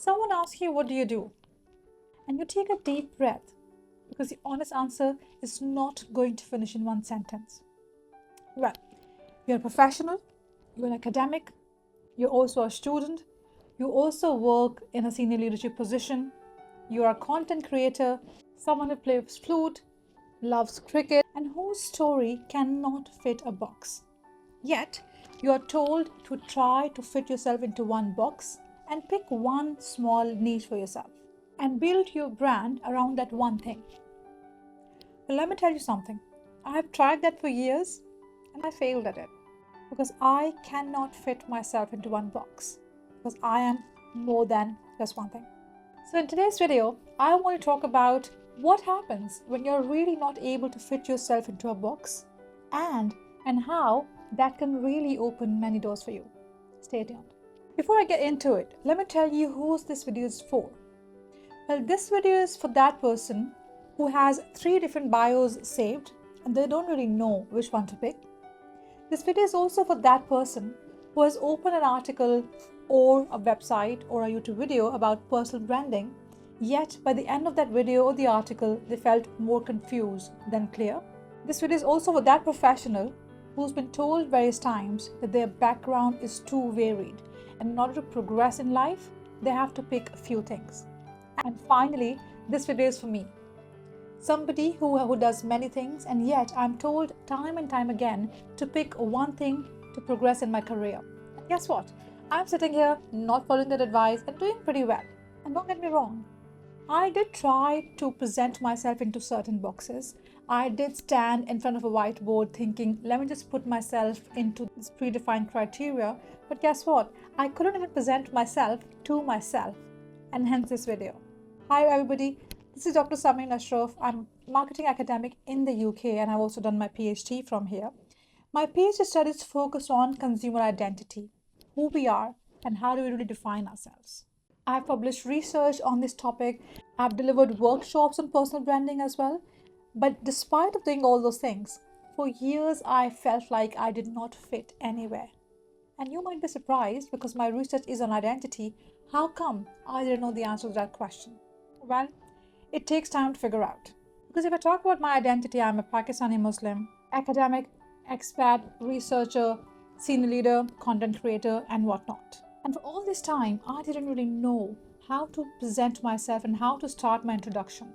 Someone asks you, what do you do? And you take a deep breath because the honest answer is not going to finish in one sentence. Well, you're a professional, you're an academic, you're also a student, you also work in a senior leadership position, you are a content creator, someone who plays flute, loves cricket, and whose story cannot fit a box. Yet, you are told to try to fit yourself into one box and pick one small niche for yourself and build your brand around that one thing. Well, let me tell you something. I have tried that for years and I failed at it because I cannot fit myself into one box because I am more than just one thing. So in today's video, I want to talk about what happens when you're really not able to fit yourself into a box and how that can really open many doors for you. Stay tuned. Before I get into it, let me tell you who this video is for. Well, this video is for that person who has 3 different bios saved and they don't really know which one to pick. This video is also for that person who has opened an article or a website or a YouTube video about personal branding, yet by the end of that video or the article, they felt more confused than clear. This video is also for that professional who's been told various times that their background is too varied, and in order to progress in life, they have to pick a few things. And finally, this video is for me. Somebody who does many things, and yet I'm told time and time again to pick one thing to progress in my career. And guess what? I'm sitting here not following that advice and doing pretty well. And don't get me wrong, I did try to present myself into certain boxes. I did stand in front of a whiteboard thinking, let me just put myself into this predefined criteria. But guess what? I couldn't even present myself to myself, and hence this video. Hi everybody, this is Dr. Samir Ashraf. I'm a marketing academic in the UK and I've also done my PhD from here. My PhD studies focus on consumer identity, who we are and how do we really define ourselves. I've published research on this topic. I've delivered workshops on personal branding as well. But despite of doing all those things, for years I felt like I did not fit anywhere. And you might be surprised because my research is on identity. How come I didn't know the answer to that question? Well, it takes time to figure out. Because if I talk about my identity, I'm a Pakistani Muslim, academic, expat, researcher, senior leader, content creator, and whatnot. And for all this time, I didn't really know how to present myself and how to start my introduction.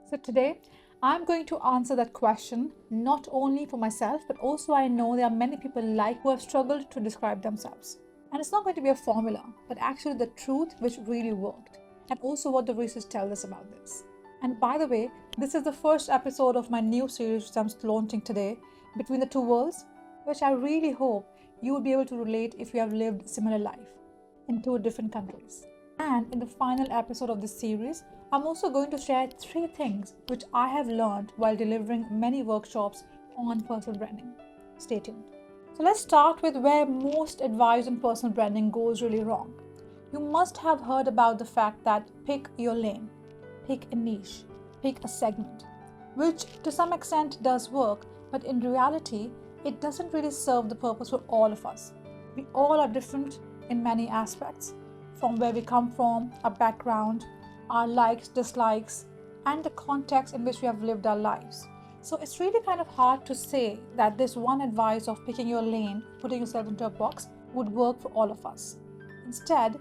So today, I'm going to answer that question not only for myself, but also I know there are many people like who have struggled to describe themselves. And it's not going to be a formula, but actually the truth which really worked, and also what the research tells us about this. And by the way, this is the first episode of my new series which I'm launching today, Between the Two Worlds, which I really hope you will be able to relate if you have lived similar life in 2 different countries. And in the final episode of this series, I'm also going to share 3 things which I have learned while delivering many workshops on personal branding. Stay tuned. So let's start with where most advice on personal branding goes really wrong. You must have heard about the fact that pick your lane, pick a niche, pick a segment, which to some extent does work, but in reality, it doesn't really serve the purpose for all of us. We all are different in many aspects, from where we come from, our background, our likes, dislikes, and the context in which we have lived our lives. So it's really kind of hard to say that this one advice of picking your lane, putting yourself into a box, would work for all of us. Instead,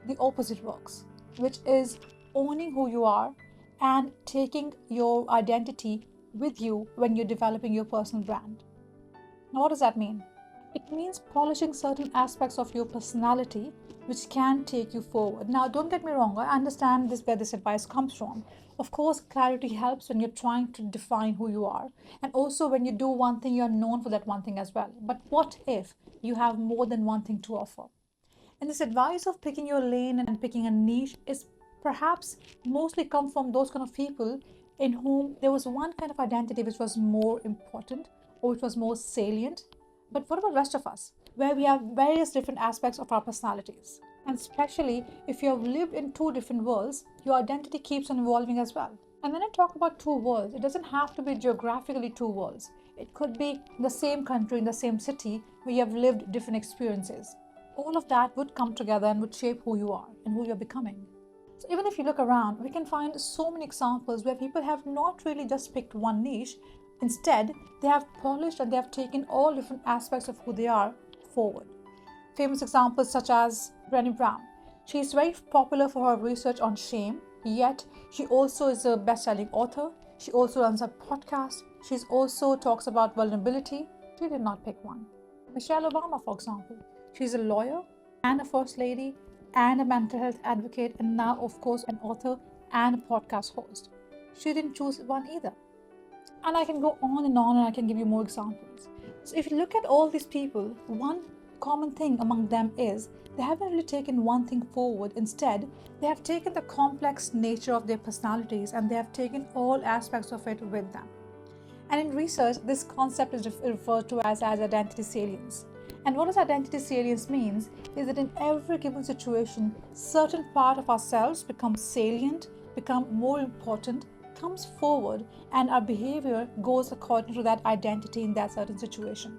the opposite works, which is owning who you are and taking your identity with you when you're developing your personal brand. Now, what does that mean? It means polishing certain aspects of your personality which can take you forward. Now, don't get me wrong, I understand where this advice comes from. Of course, clarity helps when you're trying to define who you are. And also when you do one thing, you're known for that one thing as well. But what if you have more than one thing to offer? And this advice of picking your lane and picking a niche is perhaps mostly come from those kind of people in whom there was one kind of identity which was more important or which was more salient. But what about the rest of us, where we have various different aspects of our personalities? And especially if you have lived in 2 different worlds, your identity keeps on evolving as well. And when I talk about 2 worlds, it doesn't have to be geographically 2 worlds. It could be in the same country, in the same city, where you have lived different experiences. All of that would come together and would shape who you are and who you're becoming. So even if you look around, we can find so many examples where people have not really just picked one niche. Instead, they have polished and they have taken all different aspects of who they are forward. Famous examples such as Brené Brown. She is very popular for her research on shame, yet she also is a best-selling author. She also runs a podcast. She also talks about vulnerability. She did not pick one. Michelle Obama, for example. She's a lawyer and a first lady and a mental health advocate, and now, of course, an author and a podcast host. She didn't choose one either. And I can go on and I can give you more examples. So if you look at all these people, one common thing among them is they haven't really taken one thing forward. Instead, they have taken the complex nature of their personalities and they have taken all aspects of it with them. And in research, this concept is referred to as identity salience. And what does identity salience means is that in every given situation, certain part of ourselves becomes salient, become more important, comes forward, and our behavior goes according to that identity in that certain situation.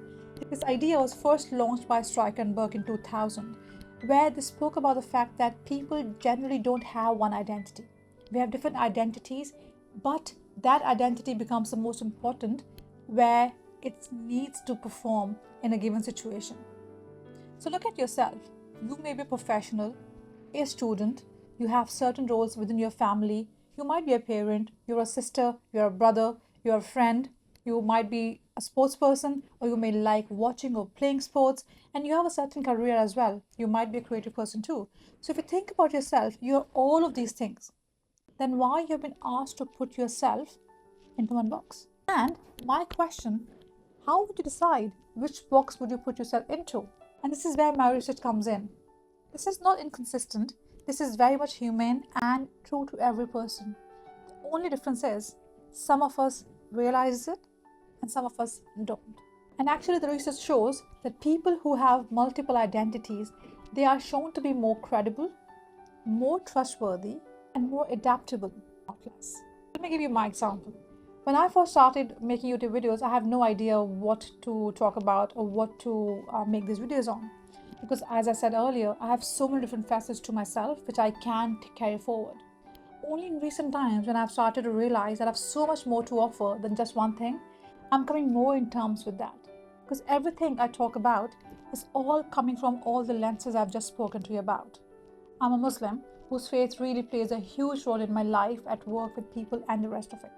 This idea was first launched by Stryker and Burke in 2000, where they spoke about the fact that people generally don't have one identity. We have different identities, but that identity becomes the most important where it needs to perform in a given situation. So look at yourself. You may be a professional, a student, you have certain roles within your family. You might be a parent, you're a sister, you're a brother, you're a friend, you might be a sports person, or you may like watching or playing sports, and you have a certain career as well. You might be a creative person too. So if you think about yourself, you're all of these things. Then why you have been asked to put yourself into one box? And my question, how would you decide which box would you put yourself into? And this is where my research comes in. This is not inconsistent. This is very much humane and true to every person. The only difference is some of us realize it and some of us don't. And actually the research shows that people who have multiple identities, they are shown to be more credible, more trustworthy, and more adaptable, not less. Let me give you my example. When I first started making YouTube videos, I have no idea what to talk about or what to make these videos on. Because as I said earlier, I have so many different facets to myself which I can't carry forward. Only in recent times when I've started to realize that I have so much more to offer than just one thing, I'm coming more in terms with that. Because everything I talk about is all coming from all the lenses I've just spoken to you about. I'm a Muslim whose faith really plays a huge role in my life, at work, with people, and the rest of it.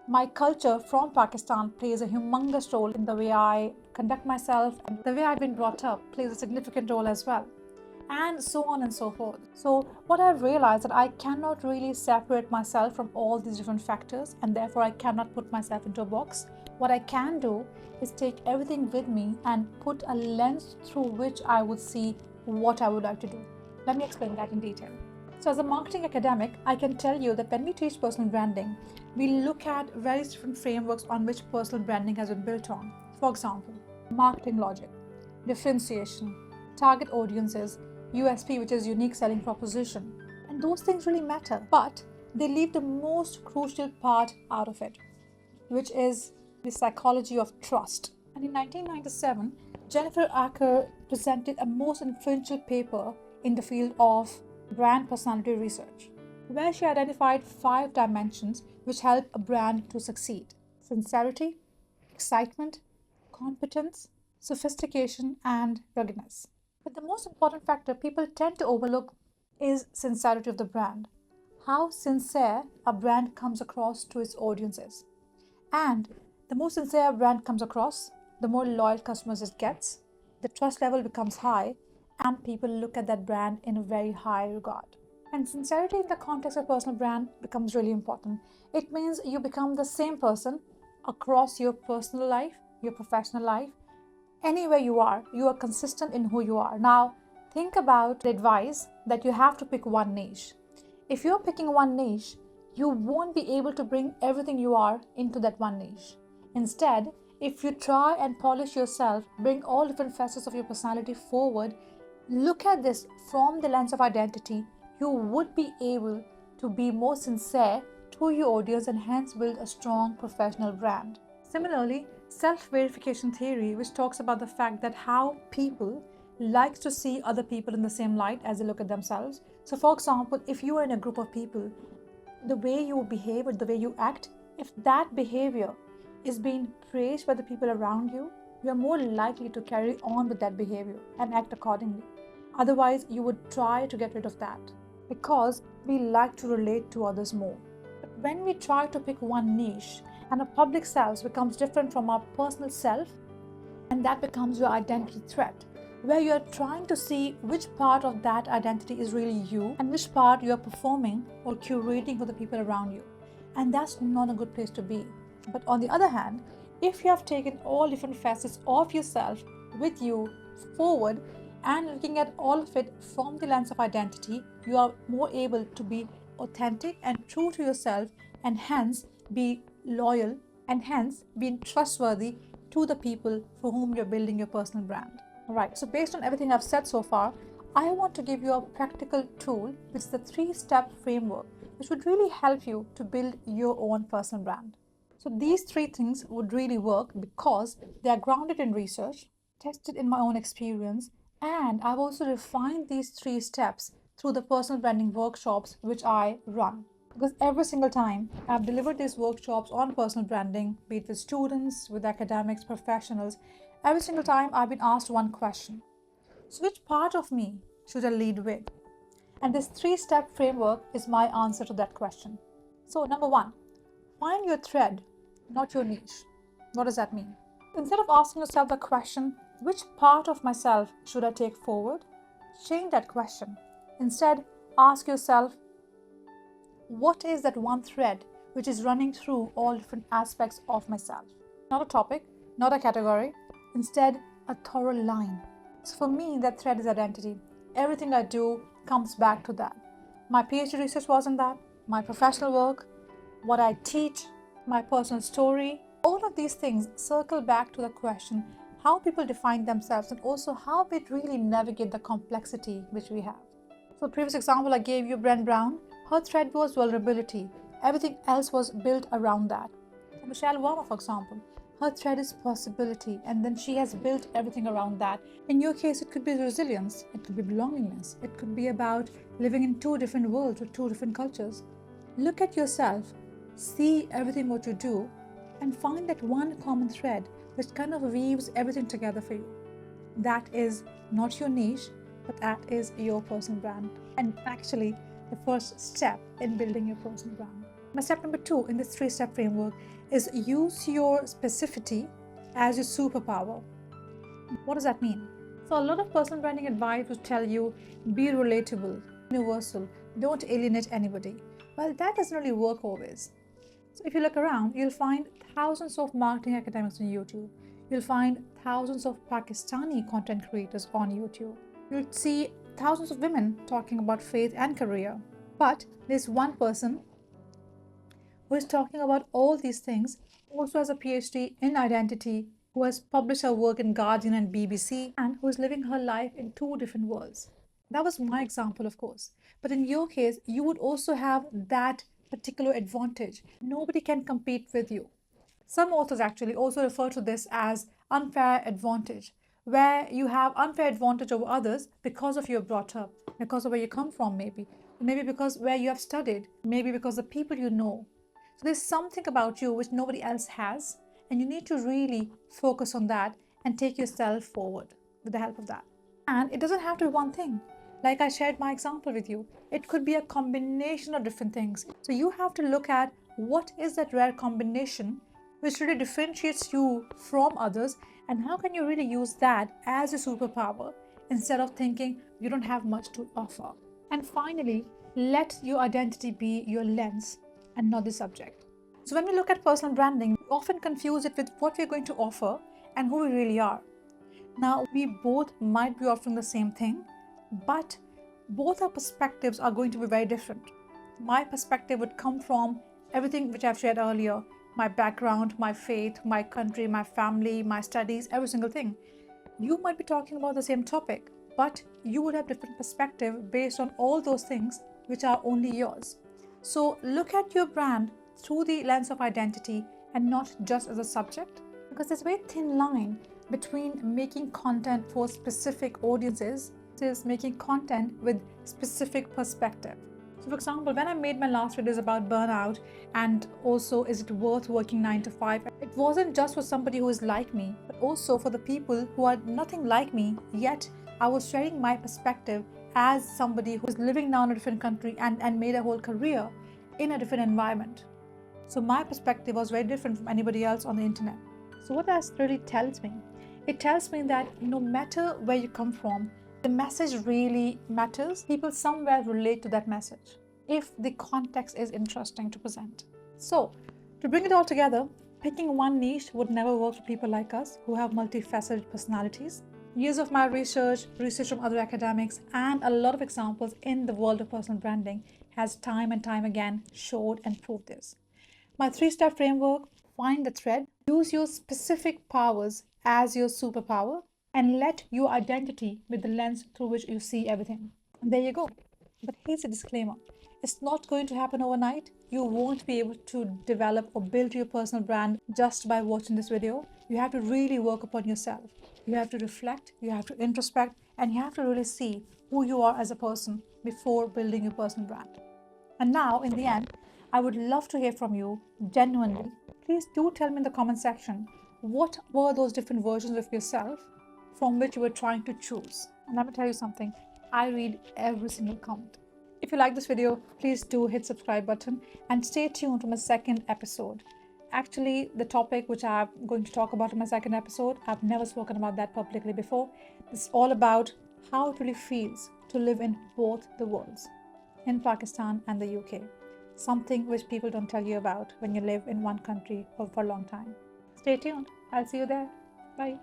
My culture from Pakistan plays a humongous role in the way I conduct myself, and the way I've been brought up plays a significant role as well, and so on and so forth. So what I've realized that I cannot really separate myself from all these different factors, and therefore I cannot put myself into a box. What I can do is take everything with me and put a lens through which I would see what I would like to do. Let me explain that in detail. So as a marketing academic, I can tell you that when we teach personal branding, we look at various different frameworks on which personal branding has been built on. For example, marketing logic, differentiation, target audiences, USP, which is unique selling proposition. And those things really matter, but they leave the most crucial part out of it, which is the psychology of trust. And in 1997, Jennifer Acker presented a most influential paper in the field of brand personality research, where she identified 5 dimensions which help a brand to succeed: sincerity, excitement, competence, sophistication, and ruggedness. But the most important factor people tend to overlook is sincerity of the brand. How sincere a brand comes across to its audiences. And the more sincere a brand comes across, the more loyal customers it gets, the trust level becomes high, and people look at that brand in a very high regard. And sincerity in the context of personal brand becomes really important. It means you become the same person across your personal life, your professional life, anywhere you are consistent in who you are. Now, think about the advice that you have to pick one niche. If you're picking one niche, you won't be able to bring everything you are into that one niche. Instead, if you try and polish yourself, bring all different facets of your personality forward, look at this from the lens of identity, you would be able to be more sincere to your audience and hence build a strong professional brand. Similarly, self-verification theory, which talks about the fact that how people likes to see other people in the same light as they look at themselves. So for example, if you are in a group of people, the way you behave or the way you act, if that behavior is being praised by the people around you, you are more likely to carry on with that behavior and act accordingly. Otherwise, you would try to get rid of that because we like to relate to others more. But when we try to pick one niche and a public self becomes different from our personal self, and that becomes your identity threat, where you are trying to see which part of that identity is really you and which part you are performing or curating for the people around you. And that's not a good place to be. But on the other hand, if you have taken all different facets of yourself with you forward and looking at all of it from the lens of identity, you are more able to be authentic and true to yourself, and hence be loyal and hence being trustworthy to the people for whom you're building your personal brand. Alright, so based on everything I've said so far, I want to give you a practical tool, which is the 3-step framework, which would really help you to build your own personal brand. So these 3 things would really work because they are grounded in research, tested in my own experience, and I've also refined these 3 steps through the personal branding workshops which I run. Because every single time I've delivered these workshops on personal branding, be it with students, with academics, professionals, every single time I've been asked one question. So which part of me should I lead with? And this 3-step framework is my answer to that question. So number 1, find your thread, not your niche. What does that mean? Instead of asking yourself the question, which part of myself should I take forward? Change that question. Instead, ask yourself, what is that one thread which is running through all different aspects of myself? Not a topic, not a category, instead a thorough line. So for me, that thread is identity. Everything I do comes back to that. My PhD research was on that, my professional work, what I teach, my personal story, all of these things circle back to the question how people define themselves and also how they really navigate the complexity which we have. So the previous example I gave you, Brené Brown, her thread was vulnerability. Everything else was built around that. So Michelle Obama, for example, her thread is possibility, and then she has built everything around that. In your case, it could be resilience, it could be belongingness, it could be about living in 2 different worlds with 2 different cultures. Look at yourself, see everything what you do, and find that one common thread which kind of weaves everything together for you. That is not your niche, but that is your personal brand, and actually the first step in building your personal brand. My step number 2 in this 3-step framework is use your specificity as your superpower. What does that mean? So a lot of personal branding advice will tell you be relatable, universal, don't alienate anybody. Well, that doesn't really work always. So if you look around, you'll find thousands of marketing academics on YouTube. You'll find thousands of Pakistani content creators on YouTube. You'll see thousands of women talking about faith and career. But there's one person who is talking about all these things, also has a PhD in identity, who has published her work in Guardian and BBC, and who is living her life in 2 different worlds. That was my example, of course. But in your case, you would also have that particular advantage. Nobody can compete with you. Some authors actually also refer to this as unfair advantage, where you have unfair advantage over others because of your brought up, because of where you come from maybe because where you have studied, maybe because the people you know. So there's something about you which nobody else has, and you need to really focus on that and take yourself forward with the help of that. And it doesn't have to be one thing. Like I shared my example with you, it could be a combination of different things. So you have to look at what is that rare combination which really differentiates you from others, and how can you really use that as a superpower instead of thinking you don't have much to offer. And finally, let your identity be your lens and not the subject. So when we look at personal branding, we often confuse it with what we're going to offer and who we really are. Now, we both might be offering the same thing, but both our perspectives are going to be very different. My perspective would come from everything which I've shared earlier, my background, my faith, my country, my family, my studies, every single thing. You might be talking about the same topic, but you would have different perspective based on all those things which are only yours. So look at your brand through the lens of identity and not just as a subject, because there's a very thin line between making content for specific audiences versus making content with specific perspective. So for example, when I made my last videos about burnout and also is it worth working 9 to 5, it wasn't just for somebody who is like me, but also for the people who are nothing like me, yet I was sharing my perspective as somebody who is living now in a different country and made a whole career in a different environment. So my perspective was very different from anybody else on the internet. So what that really tells me? It tells me that no matter where you come from, the message really matters. People somewhere relate to that message if the context is interesting to present. So to bring it all together, picking one niche would never work for people like us who have multifaceted personalities. Years of my research from other academics, and a lot of examples in the world of personal branding has time and time again showed and proved this. My 3-step framework: find the thread, use your specific powers as your superpower, and let your identity be the lens through which you see everything. And there you go. But here's a disclaimer: it's not going to happen overnight. You won't be able to develop or build your personal brand just by watching this video. You have to really work upon yourself. You have to reflect, you have to introspect, and you have to really see who you are as a person before building your personal brand. And now, in the end, I would love to hear from you genuinely. Please do tell me in the comment section what were those different versions of yourself from which you were trying to choose. And let me tell you something, I read every single comment. If you like this video, please do hit subscribe button and stay tuned for my second episode. Actually, the topic which I'm going to talk about in my second episode, I've never spoken about that publicly before. It's all about how it really feels to live in both the worlds, in Pakistan and the UK. Something which people don't tell you about when you live in one country for a long time. Stay tuned. I'll see you there. Bye.